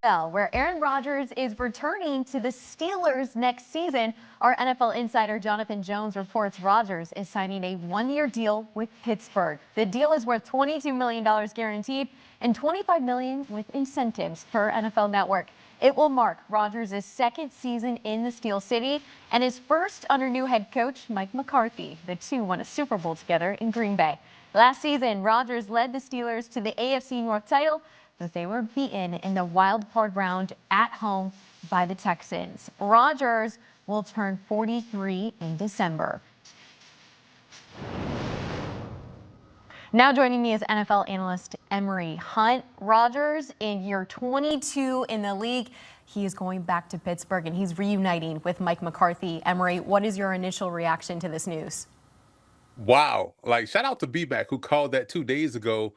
Where Aaron Rodgers is returning to the Steelers next season. Our NFL insider Jonathan Jones reports Rodgers is signing a one-year deal with Pittsburgh. The deal is worth $22 million guaranteed and $25 million with incentives per NFL Network. It will mark Rodgers' second season in the Steel City and his first under new head coach Mike McCarthy. The two won a Super Bowl together in Green Bay. Last season, Rodgers led the Steelers to the AFC North title, but they were beaten in the wild card round at home by the Texans. Rodgers will turn 43 in December. Now joining me is NFL analyst Emory Hunt. Rodgers in year 22 in the league. He is going back to Pittsburgh and he's reuniting with Mike McCarthy. Emory, what is your initial reaction to this news? Wow. Like, shout out to B-Back who called that 2 days ago.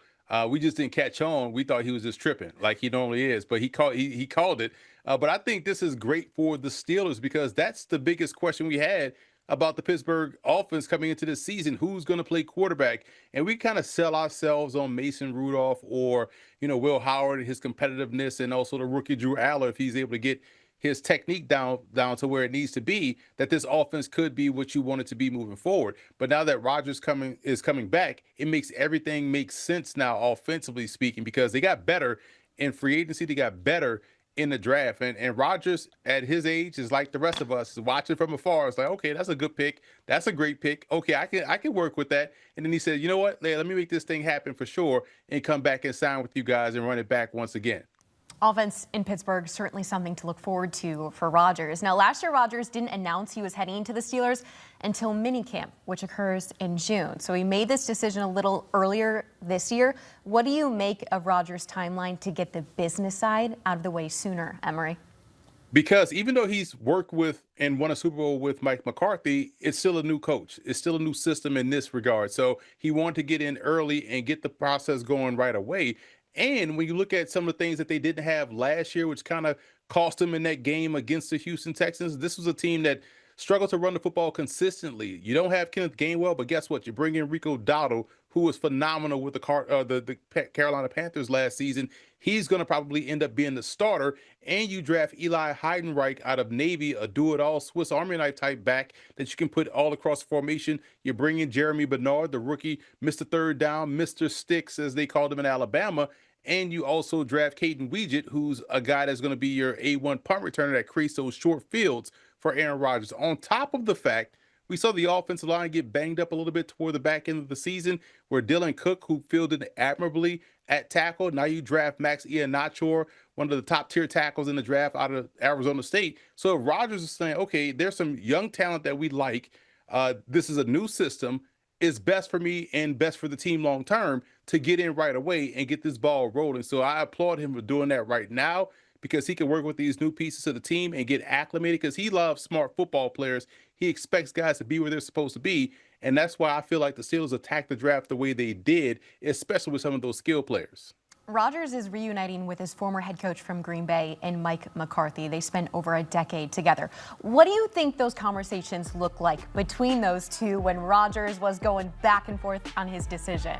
We just didn't catch on. We thought he was just tripping like he normally is, but he called it. But I think this is great for the Steelers because that's the biggest question we had about the Pittsburgh offense coming into this season. Who's going to play quarterback? And we kind of sell ourselves on Mason Rudolph or, Will Howard, his competitiveness, and also the rookie Drew Aller if he's able to get his technique down to where it needs to be, that this offense could be what you want it to be moving forward. But now that Rodgers is coming back, it makes everything make sense now, offensively speaking, because they got better in free agency, they got better in the draft. And Rodgers at his age is like the rest of us, is watching from afar. It's like, okay, that's a good pick. That's a great pick. Okay, I can work with that. And then he said, you know what? Let me make this thing happen for sure and come back and sign with you guys and run it back once again. Offense in Pittsburgh, certainly something to look forward to for Rodgers. Now, last year, Rodgers didn't announce he was heading to the Steelers until minicamp, which occurs in June. So he made this decision a little earlier this year. What do you make of Rodgers' timeline to get the business side out of the way sooner, Emory? Because even though he's worked with and won a Super Bowl with Mike McCarthy, it's still a new coach. It's still a new system in this regard. So he wanted to get in early and get the process going right away. And when you look at some of the things that they didn't have last year, which kind of cost them in that game against the Houston Texans, this was a team that struggled to run the football consistently. You don't have Kenneth Gainwell, but guess what? You bring in Rico Dowdle, who was phenomenal with the Carolina Panthers last season. He's going to probably end up being the starter. And you draft Eli Heidenreich out of Navy, a do-it-all Swiss Army knife type back that you can put all across the formation. You bring in Jeremy Bernard, the rookie, Mr. Third Down, Mr. Sticks, as they called him in Alabama. And you also draft Caden Weegett, who's a guy that's going to be your A1 punt returner that creates those short fields for Aaron Rodgers. On top of the fact, we saw the offensive line get banged up a little bit toward the back end of the season, where Dylan Cook, who fielded admirably at tackle, now you draft Max Iheanacho, one of the top tier tackles in the draft out of Arizona State. So Rodgers is saying, okay, there's some young talent that we like. This is a new system. It's best for me and best for the team long term to get in right away and get this ball rolling. So I applaud him for doing that right now because he can work with these new pieces of the team and get acclimated because he loves smart football players. He expects guys to be where they're supposed to be. And that's why I feel like the Steelers attacked the draft the way they did, especially with some of those skill players. Rodgers is reuniting with his former head coach from Green Bay and Mike McCarthy. They spent over a decade together. What do you think those conversations look like between those two when Rodgers was going back and forth on his decision?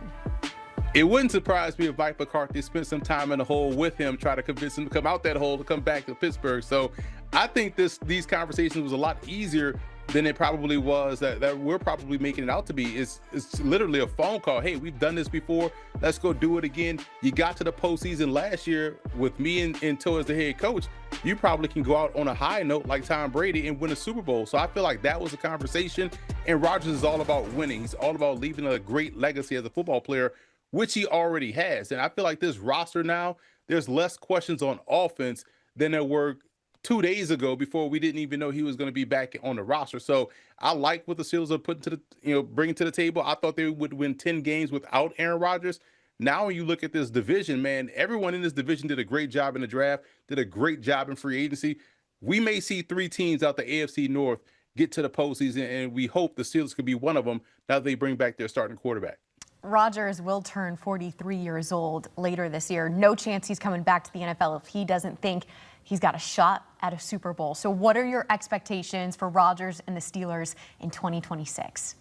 It wouldn't surprise me if Mike McCarthy spent some time in the hole with him, try to convince him to come out that hole to come back to Pittsburgh. So I think these conversations was a lot easier than it probably was that we're probably making it out to be. It's literally a phone call. Hey, we've done this before. Let's go do it again. You got to the postseason last year with me and Toe as the head coach. You probably can go out on a high note like Tom Brady and win a Super Bowl. So I feel like that was a conversation. And Rodgers is all about winning. He's all about leaving a great legacy as a football player, which he already has. And I feel like this roster now, there's less questions on offense than there were 2 days ago before we didn't even know he was going to be back on the roster. So I like what the Steelers are putting to the, bringing to the table. I thought they would win 10 games without Aaron Rodgers. Now, when you look at this division, man, everyone in this division did a great job in the draft, did a great job in free agency. We may see 3 teams out the AFC North get to the postseason, and we hope the Steelers could be one of them now that they bring back their starting quarterback. Rodgers will turn 43 years old later this year. No chance he's coming back to the NFL if he doesn't think he's got a shot at a Super Bowl. So what are your expectations for Rodgers and the Steelers in 2026?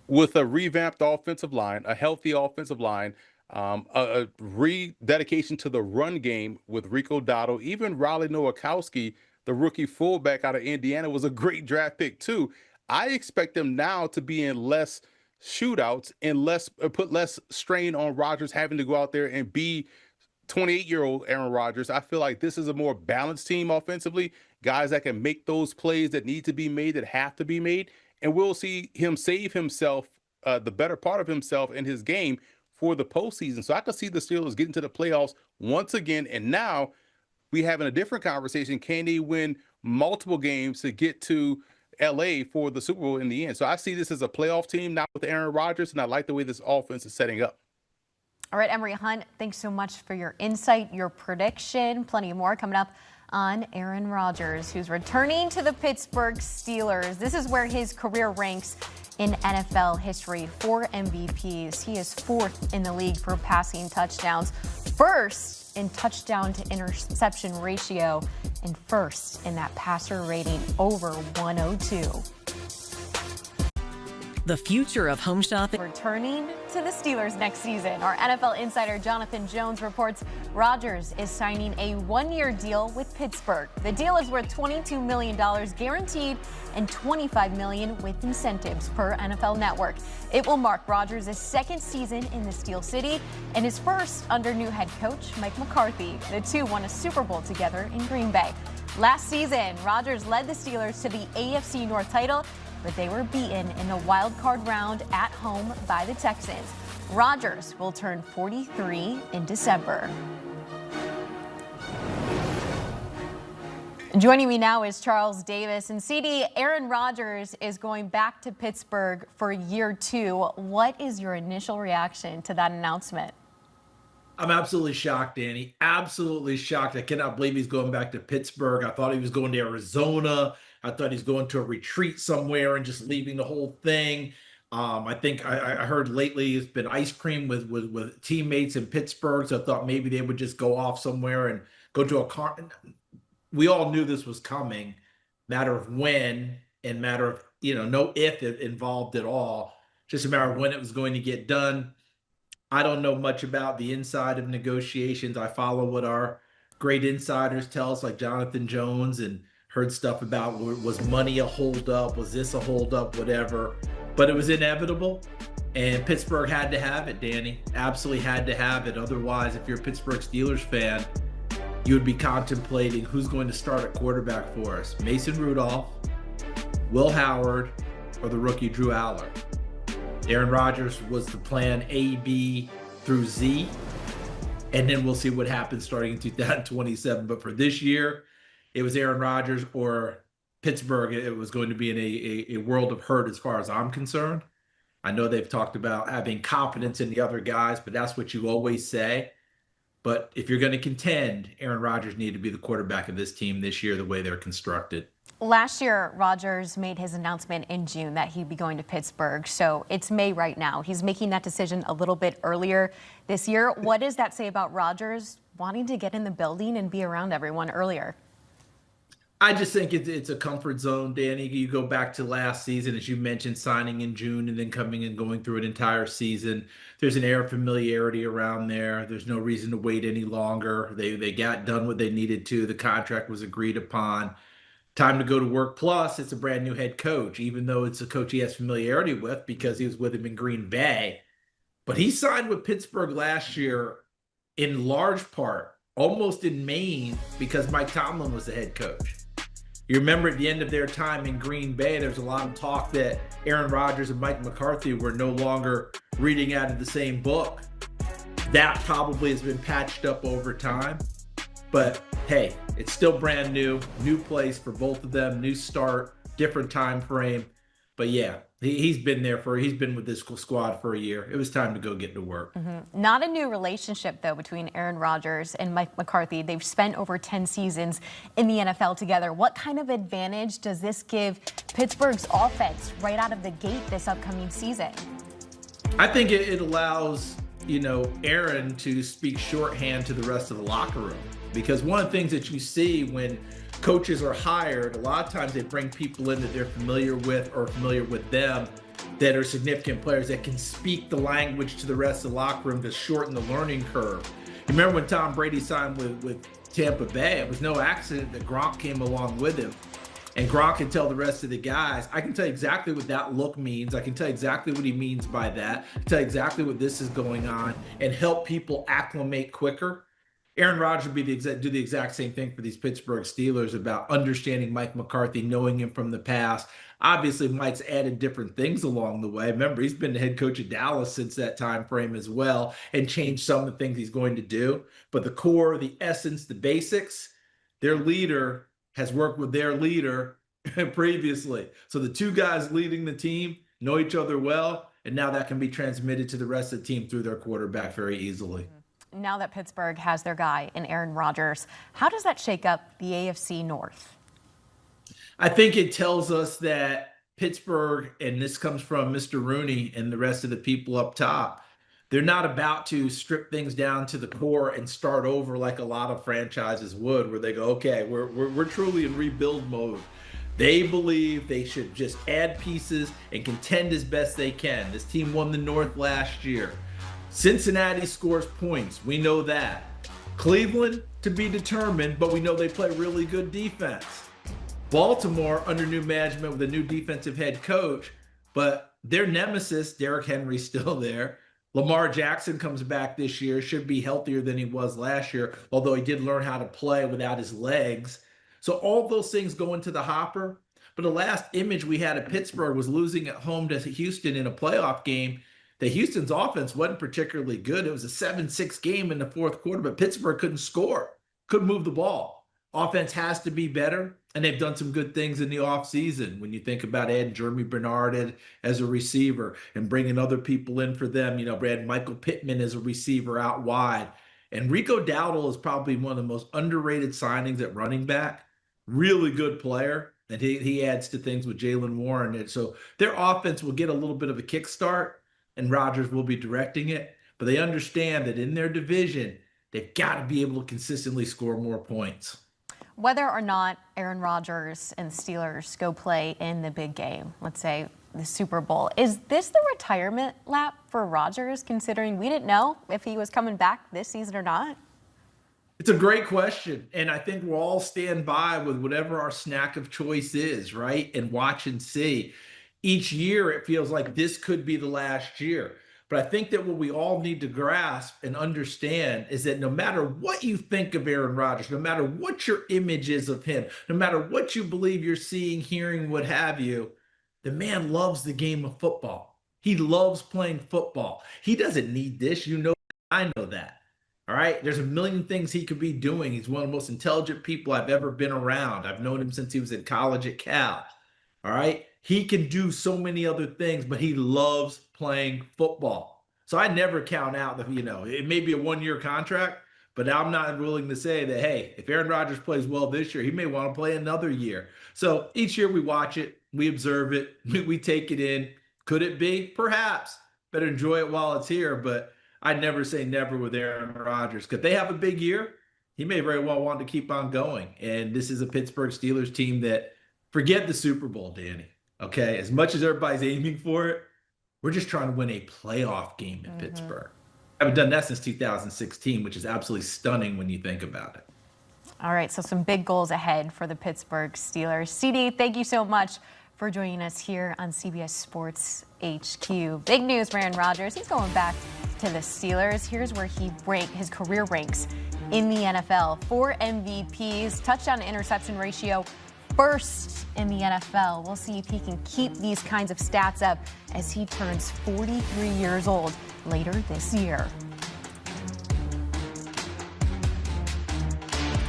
With a revamped offensive line, a healthy offensive line, A rededication to the run game with Rico Dotto, even Raleigh Nowakowski, the rookie fullback out of Indiana, was a great draft pick too. I expect them now to be in less shootouts and less put less strain on Rodgers having to go out there and be 28-year-old Aaron Rodgers. I feel like this is a more balanced team offensively, guys that can make those plays that need to be made, that have to be made, and we'll see him save himself, the better part of himself in his game for the postseason. So I could see the Steelers getting to the playoffs once again, and now we having a different conversation. Can they win multiple games to get to LA for the Super Bowl in the end? So I see this as a playoff team now with Aaron Rodgers, and I like the way this offense is setting up. All right, Emery Hunt, thanks so much for your insight, your prediction. Plenty more coming up on Aaron Rodgers, who's returning to the Pittsburgh Steelers. This is where his career ranks in NFL history. 4 MVPs. He is 4th in the league for passing touchdowns, 1st in touchdown to interception ratio, and 1st in that passer rating over 102. The future of home shopping. Returning to the Steelers next season, our NFL insider Jonathan Jones reports Rodgers is signing a 1-year deal with Pittsburgh. The deal is worth $22 million guaranteed and $25 million with incentives per NFL Network. It will mark Rodgers' 2nd season in the Steel City and his 1st under new head coach Mike McCarthy. The two won a Super Bowl together in Green Bay. Last season, Rodgers led the Steelers to the AFC North title, but they were beaten in the wild card round at home by the Texans. Rodgers will turn 43 in December. Joining me now is Charles Davis. And CD, Aaron Rodgers is going back to Pittsburgh for year 2. What is your initial reaction to that announcement? I'm absolutely shocked, Danny. Absolutely shocked. I cannot believe he's going back to Pittsburgh. I thought he was going to Arizona. I thought he's going to a retreat somewhere and just leaving the whole thing. I think I heard lately it's been ice cream with teammates in Pittsburgh. So I thought maybe they would just go off somewhere and go to a car. We all knew this was coming. Matter of when and matter of, no if involved at all. Just a matter of when it was going to get done. I don't know much about the inside of negotiations. I follow what our great insiders tell us, like Jonathan Jones, and heard stuff about was money a holdup, was this a holdup, whatever. But it was inevitable, and Pittsburgh had to have it, Danny. Absolutely had to have it. Otherwise, if you're a Pittsburgh Steelers fan, you would be contemplating who's going to start at quarterback for us. Mason Rudolph, Will Howard, or the rookie Drew Aller. Aaron Rodgers was the plan A, B, through Z, and then we'll see what happens starting in 2027. But for this year, it was Aaron Rodgers or Pittsburgh. It was going to be in a world of hurt as far as I'm concerned. I know they've talked about having confidence in the other guys, but that's what you always say. But if you're going to contend, Aaron Rodgers needed to be the quarterback of this team this year, the way they're constructed. Last year, Rodgers made his announcement in June that he'd be going to Pittsburgh. So it's May right now. He's making that decision a little bit earlier this year. What does that say about Rodgers wanting to get in the building and be around everyone earlier? I just think it's a comfort zone, Danny. You go back to last season, as you mentioned, signing in June and then coming and going through an entire season. There's an air of familiarity around there. There's no reason to wait any longer. They got done what they needed to. The contract was agreed upon. Time to go to work. Plus, it's a brand new head coach, even though it's a coach he has familiarity with because he was with him in Green Bay. But he signed with Pittsburgh last year in large part, almost in main, because Mike Tomlin was the head coach. You remember at the end of their time in Green Bay, there was a lot of talk that Aaron Rodgers and Mike McCarthy were no longer reading out of the same book. That probably has been patched up over time. But hey, it's still brand new place for both of them, new start, different time frame. But yeah, he's been with this squad for a year. It was time to go get to work. Not a new relationship, though, between Aaron Rodgers and Mike McCarthy. They've spent over 10 seasons in the NFL together. What kind of advantage does this give Pittsburgh's offense right out of the gate this upcoming season? I think it allows, Aaron to speak shorthand to the rest of the locker room. Because one of the things that you see when coaches are hired, a lot of times they bring people in that they're familiar with or familiar with them that are significant players that can speak the language to the rest of the locker room to shorten the learning curve. You remember when Tom Brady signed with Tampa Bay, it was no accident that Gronk came along with him. And Gronk can tell the rest of the guys, I can tell you exactly what that look means. I can tell you exactly what he means by that. I can tell you exactly what this is going on and help people acclimate quicker. Aaron Rodgers would do the exact same thing for these Pittsburgh Steelers about understanding Mike McCarthy, knowing him from the past. Obviously, Mike's added different things along the way. Remember, he's been the head coach of Dallas since that time frame as well and changed some of the things he's going to do. But the core, the essence, the basics, their leader has worked with their leader previously. So the two guys leading the team know each other well, and now that can be transmitted to the rest of the team through their quarterback very easily. Now that Pittsburgh has their guy in Aaron Rodgers, how does that shake up the AFC North? I think it tells us that Pittsburgh, and this comes from Mr. Rooney and the rest of the people up top, they're not about to strip things down to the core and start over like a lot of franchises would, where they go, okay, we're truly in rebuild mode. They believe they should just add pieces and contend as best they can. This team won the North last year. Cincinnati scores points. We know that. Cleveland to be determined, but we know they play really good defense. Baltimore under new management with a new defensive head coach, but their nemesis, Derrick Henry's still there. Lamar Jackson comes back this year, should be healthier than he was last year, although he did learn how to play without his legs. So all those things go into the hopper. But the last image we had of Pittsburgh was losing at home to Houston in a playoff game. The Houston's offense wasn't particularly good. It was a 7-6 game in the fourth quarter, but Pittsburgh couldn't score, couldn't move the ball. Offense has to be better, and they've done some good things in the offseason. When you think about adding Jeremy Bernard as a receiver and bringing other people in for them, you know, Brad Michael Pittman as a receiver out wide. And Rico Dowdle is probably one of the most underrated signings at running back. Really good player, and he adds to things with Jaylen Warren. And so their offense will get a little bit of a kickstart, and Rodgers will be directing it. But they understand that in their division, they've got to be able to consistently score more points. Whether or not Aaron Rodgers and the Steelers go play in the big game, let's say the Super Bowl, is this the retirement lap for Rodgers, considering we didn't know if he was coming back this season or not? It's a great question. And I think we'll all stand by with whatever our snack of choice is, right? And watch and see. Each year, it feels like this could be the last year. But I think that what we all need to grasp and understand is that no matter what you think of Aaron Rodgers, no matter what your image is of him, no matter what you believe you're seeing, hearing, what have you, the man loves the game of football. He loves playing football. He doesn't need this. You know, I know that. All right. There's a million things he could be doing. He's one of the most intelligent people I've ever been around. I've known him since he was in college at Cal. All right. He can do so many other things, but he loves playing football. So I never count out that, you know, it may be a one-year contract, but I'm not willing to say that, hey, if Aaron Rodgers plays well this year, he may want to play another year. So each year we watch it, we observe it, we take it in. Could it be? Perhaps. Better enjoy it while it's here, but I'd never say never with Aaron Rodgers. Because if they have a big year, he may very well want to keep on going. And this is a Pittsburgh Steelers team that, forget the Super Bowl, Danny. Okay, as much as everybody's aiming for it, we're just trying to win a playoff game in Pittsburgh. I haven't done that since 2016, which is absolutely stunning when you think about it. All right, so some big goals ahead for the Pittsburgh Steelers. CD, thank you so much for joining us here on CBS Sports HQ. Big news for Aaron Rodgers. He's going back to the Steelers. Here's where his career ranks in the NFL. 4 MVPs, touchdown to interception ratio, first in the NFL. We'll see if he can keep these kinds of stats up as he turns 43 years old later this year.